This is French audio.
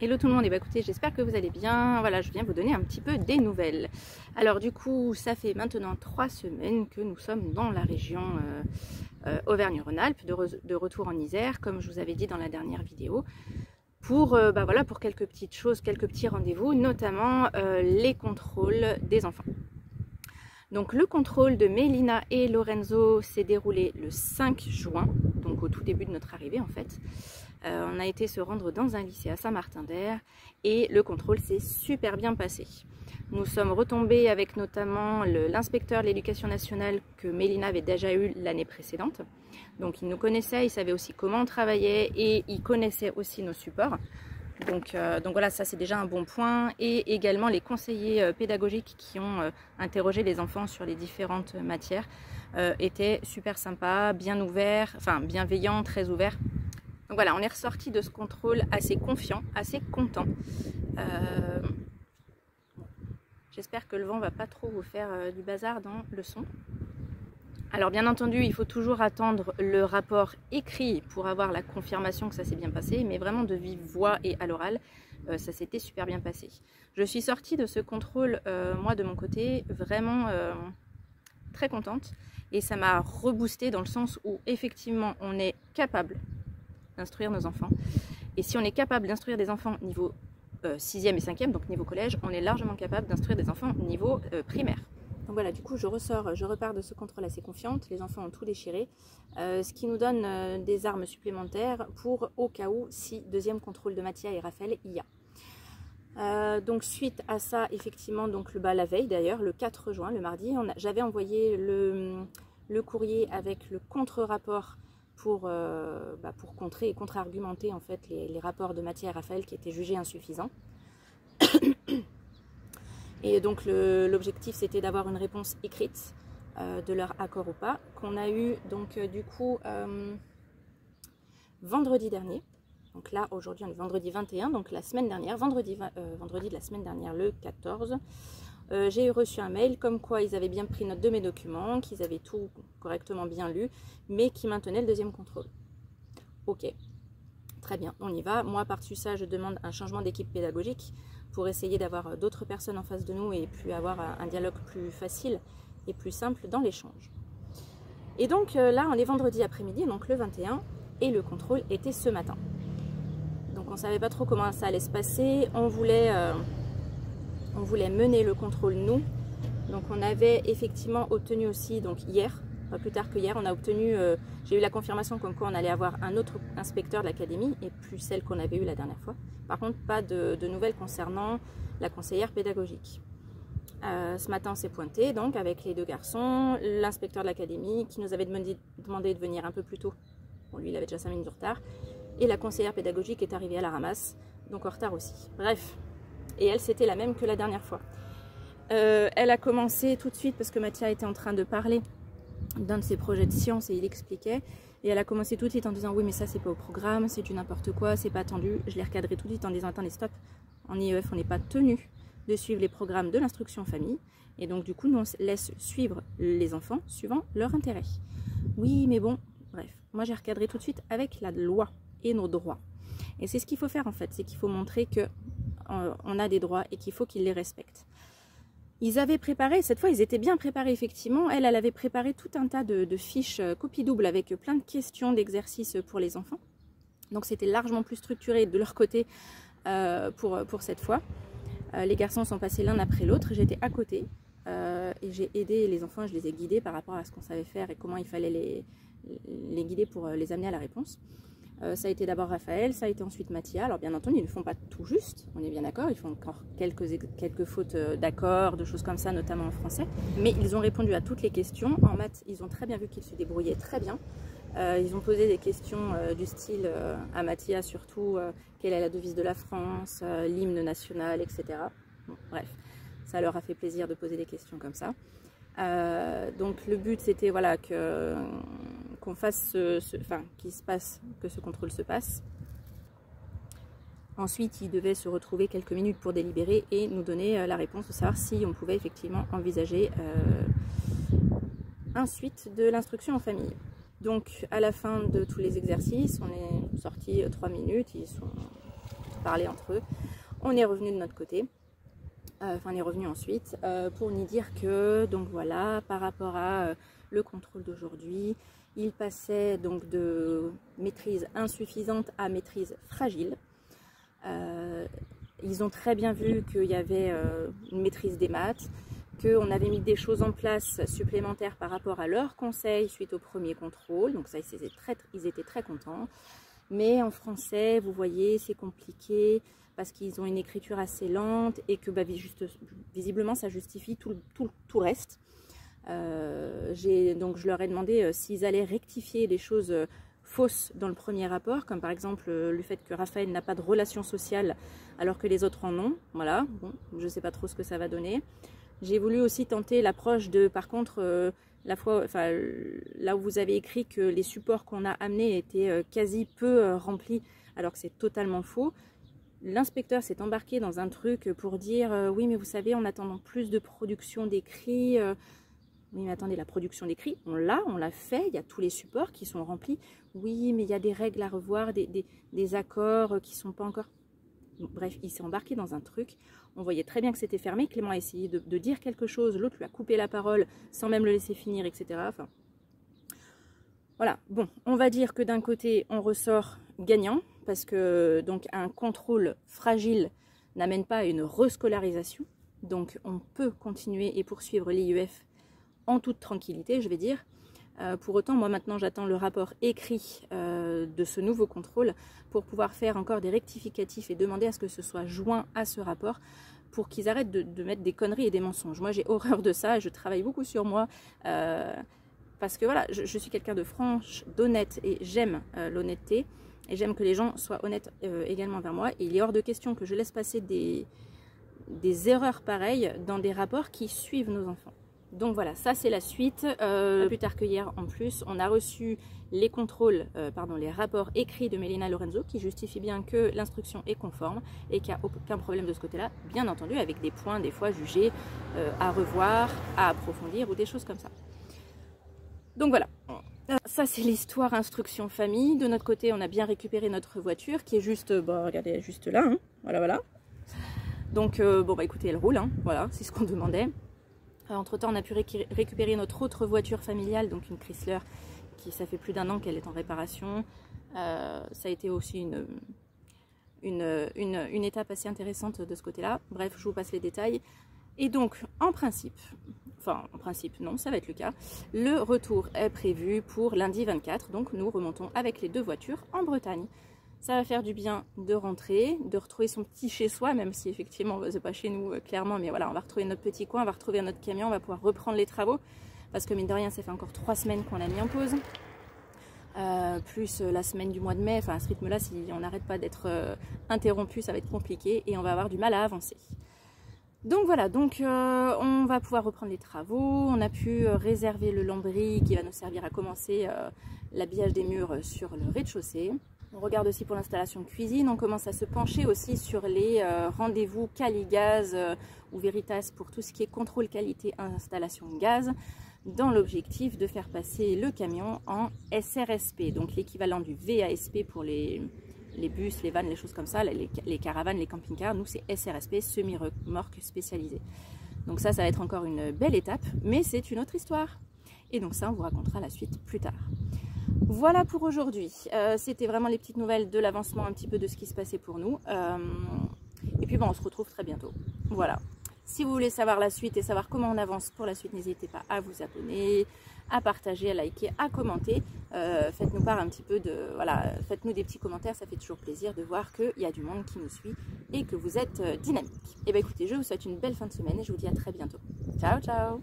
Hello tout le monde, et bah écoutez, j'espère que vous allez bien. Voilà, je viens vous donner un petit peu des nouvelles. Alors du coup, ça fait maintenant 3 semaines que nous sommes dans la région Auvergne-Rhône-Alpes, de retour en Isère, comme je vous avais dit dans la dernière vidéo, pour, voilà, pour quelques petites choses, quelques petits rendez-vous, notamment les contrôles des enfants. Donc le contrôle de Mélina et Lorenzo s'est déroulé le 5 juin, donc au tout début de notre arrivée en fait. On a été se rendre dans un lycée à Saint-Martin-d'Hères et le contrôle s'est super bien passé. Nous sommes retombés avec notamment l'inspecteur de l'éducation nationale que Mélina avait déjà eu l'année précédente. Donc il nous connaissait, il savait aussi comment on travaillait et il connaissait aussi nos supports. Donc voilà, ça c'est déjà un bon point. Et également les conseillers pédagogiques qui ont interrogé les enfants sur les différentes matières étaient super sympas, bien ouverts, enfin bienveillants, très ouverts. Donc voilà, on est ressorti de ce contrôle assez confiant, assez content. J'espère que le vent ne va pas trop vous faire du bazar dans le son. Alors bien entendu, il faut toujours attendre le rapport écrit pour avoir la confirmation que ça s'est bien passé, mais vraiment de vive voix et à l'oral, ça s'était super bien passé. Je suis sortie de ce contrôle, moi de mon côté, vraiment très contente, et ça m'a reboosté dans le sens où effectivement on est capable d'instruire nos enfants. Et si on est capable d'instruire des enfants niveau 6e et 5e, donc niveau collège, on est largement capable d'instruire des enfants niveau primaire. Donc voilà, du coup je repars de ce contrôle assez confiante, les enfants ont tout déchiré, ce qui nous donne des armes supplémentaires pour au cas où, si deuxième contrôle de Mathia et Raphaël il y a. Donc suite à ça, effectivement, donc la veille d'ailleurs, le 4 juin, le mardi, j'avais envoyé le courrier avec le contre-rapport pour contrer et contre-argumenter en fait les rapports de Mathia et Raphaël qui étaient jugés insuffisants. Et donc l'objectif c'était d'avoir une réponse écrite de leur accord ou pas, qu'on a eu donc du coup vendredi dernier. Donc là aujourd'hui on est vendredi 21, donc la semaine dernière, vendredi de la semaine dernière, le 14. J'ai reçu un mail comme quoi ils avaient bien pris note de mes documents, qu'ils avaient tout correctement bien lu, mais qui maintenaient le deuxième contrôle. Ok, très bien, on y va. Moi, par-dessus ça, je demande un changement d'équipe pédagogique pour essayer d'avoir d'autres personnes en face de nous et puis avoir un dialogue plus facile et plus simple dans l'échange. Et donc là, on est vendredi après-midi, donc le 21, et le contrôle était ce matin. Donc on ne savait pas trop comment ça allait se passer, on voulait mener le contrôle nous. Donc on avait effectivement obtenu aussi, donc hier, pas plus tard que hier, on a obtenu, j'ai eu la confirmation comme quoi on allait avoir un autre inspecteur de l'académie et plus celle qu'on avait eue la dernière fois. Par contre, pas de nouvelles concernant la conseillère pédagogique. Ce matin, on s'est pointé donc avec les deux garçons, l'inspecteur de l'académie qui nous avait demandé de venir un peu plus tôt. Bon, lui, il avait déjà 5 minutes de retard. Et la conseillère pédagogique est arrivée à la ramasse, donc en retard aussi. Bref. Et elle, c'était la même que la dernière fois. Elle a commencé tout de suite, parce que Mathia était en train de parler d'un de ses projets de sciences et il expliquait. Et elle a commencé tout de suite en disant « Oui, mais ça, c'est pas au programme, c'est du n'importe quoi, c'est pas attendu. » Je l'ai recadré tout de suite en disant « Attendez, stop. En IEF, on n'est pas tenu de suivre les programmes de l'instruction famille. Et donc, du coup, nous, on laisse suivre les enfants suivant leur intérêt. » Oui, mais bon, bref. Moi, j'ai recadré tout de suite avec la loi et nos droits. Et c'est ce qu'il faut faire, en fait. C'est qu'il faut montrer que on a des droits et qu'il faut qu'ils les respectent. Ils avaient préparé, cette fois ils étaient bien préparés effectivement, elle avait préparé tout un tas de fiches copie double avec plein de questions, d'exercices pour les enfants. Donc c'était largement plus structuré de leur côté pour cette fois. Les garçons sont passés l'un après l'autre, j'étais à côté et j'ai aidé les enfants, je les ai guidés par rapport à ce qu'on savait faire et comment il fallait les guider pour les amener à la réponse. Ça a été d'abord Raphaël, ça a été ensuite Mathia. Alors bien entendu, ils ne font pas tout juste, on est bien d'accord, ils font encore quelques fautes d'accord, de choses comme ça, notamment en français. Mais ils ont répondu à toutes les questions. En maths, ils ont très bien vu qu'ils se débrouillaient très bien. Ils ont posé des questions du style, à Mathia surtout, quelle est la devise de la France, l'hymne national, etc. Bon, bref, ça leur a fait plaisir de poser des questions comme ça. Donc le but c'était voilà qu'on fasse que ce contrôle se passe. Ensuite ils devaient se retrouver quelques minutes pour délibérer et nous donner la réponse de savoir si on pouvait effectivement envisager un suite de l'instruction en famille. Donc à la fin de tous les exercices on est sorti 3 minutes, ils sont parler entre eux. On est revenu de notre côté. Enfin, on est revenu ensuite pour nous dire que, donc voilà, par rapport à le contrôle d'aujourd'hui, il passait donc de maîtrise insuffisante à maîtrise fragile. Ils ont très bien vu qu'il y avait une maîtrise des maths, qu'on avait mis des choses en place supplémentaires par rapport à leurs conseils suite au premier contrôle. Donc ça, ils étaient très contents. Mais en français, vous voyez, c'est compliqué parce qu'ils ont une écriture assez lente et que bah, visiblement, ça justifie tout le reste. Donc je leur ai demandé s'ils allaient rectifier les choses fausses dans le premier rapport, comme par exemple le fait que Raphaël n'a pas de relation sociale alors que les autres en ont. Voilà, bon, je ne sais pas trop ce que ça va donner. J'ai voulu aussi tenter l'approche de, par contre, là où vous avez écrit que les supports qu'on a amenés étaient quasi peu remplis, alors que c'est totalement faux. L'inspecteur s'est embarqué dans un truc pour dire oui, mais vous savez, en attendant plus de production d'écrits, oui, mais attendez, la production d'écrits, on l'a fait, il y a tous les supports qui sont remplis. Oui, mais il y a des règles à revoir, des accords qui ne sont pas encore... Bref, il s'est embarqué dans un truc. On voyait très bien que c'était fermé. Clément a essayé de dire quelque chose, l'autre lui a coupé la parole sans même le laisser finir, etc. Enfin, voilà. Bon, on va dire que d'un côté, on ressort gagnant parce que donc un contrôle fragile n'amène pas à une rescolarisation. Donc, on peut continuer et poursuivre l'IEF en toute tranquillité, je vais dire. Pour autant, moi maintenant j'attends le rapport écrit de ce nouveau contrôle pour pouvoir faire encore des rectificatifs et demander à ce que ce soit joint à ce rapport pour qu'ils arrêtent de mettre des conneries et des mensonges. Moi j'ai horreur de ça et je travaille beaucoup sur moi parce que voilà, je suis quelqu'un de franche, d'honnête et j'aime l'honnêteté et j'aime que les gens soient honnêtes également vers moi. Et il est hors de question que je laisse passer des erreurs pareilles dans des rapports qui suivent nos enfants. Donc voilà, ça c'est la suite. Plus tard que hier en plus, on a reçu les contrôles, les rapports écrits de Mélina Lorenzo qui justifient bien que l'instruction est conforme et qu'il n'y a aucun problème de ce côté-là, bien entendu avec des points des fois jugés à revoir, à approfondir ou des choses comme ça. Donc voilà, ça c'est l'histoire instruction famille. De notre côté, on a bien récupéré notre voiture qui est juste, regardez, juste là, hein. Voilà. Donc bon bah écoutez, elle roule, hein. Voilà, c'est ce qu'on demandait. Entre temps, on a pu récupérer notre autre voiture familiale, donc une Chrysler, ça fait plus d'1 an qu'elle est en réparation. Ça a été aussi une étape assez intéressante de ce côté-là. Bref, je vous passe les détails. Et donc, en principe non, ça va être le cas. Le retour est prévu pour lundi 24, donc nous remontons avec les 2 voitures en Bretagne. Ça va faire du bien de rentrer, de retrouver son petit chez-soi, même si effectivement c'est pas chez nous clairement, mais voilà, on va retrouver notre petit coin, on va retrouver notre camion, on va pouvoir reprendre les travaux, parce que mine de rien, ça fait encore 3 semaines qu'on l'a mis en pause, plus la semaine du mois de mai, enfin à ce rythme-là, si on n'arrête pas d'être interrompu, ça va être compliqué et on va avoir du mal à avancer. Donc voilà, on va pouvoir reprendre les travaux, on a pu réserver le lambris qui va nous servir à commencer l'habillage des murs sur le rez-de-chaussée. On regarde aussi pour l'installation de cuisine, on commence à se pencher aussi sur les rendez-vous Caligaz ou Veritas pour tout ce qui est contrôle qualité installation de gaz, dans l'objectif de faire passer le camion en SRSP, donc l'équivalent du VASP pour les bus, les vannes, les choses comme ça, les caravanes, les camping-cars. Nous c'est SRSP, semi-remorque spécialisée. Donc ça va être encore une belle étape, mais c'est une autre histoire. Et donc ça, on vous racontera la suite plus tard. Voilà pour aujourd'hui, c'était vraiment les petites nouvelles de l'avancement un petit peu de ce qui se passait pour nous. Et puis bon, on se retrouve très bientôt. Voilà, si vous voulez savoir la suite et savoir comment on avance pour la suite, n'hésitez pas à vous abonner, à partager, à liker, à commenter. Faites-nous part un petit peu de... Voilà, faites-nous des petits commentaires, ça fait toujours plaisir de voir qu'il y a du monde qui nous suit et que vous êtes dynamique. Et bien écoutez, je vous souhaite une belle fin de semaine et je vous dis à très bientôt. Ciao, ciao!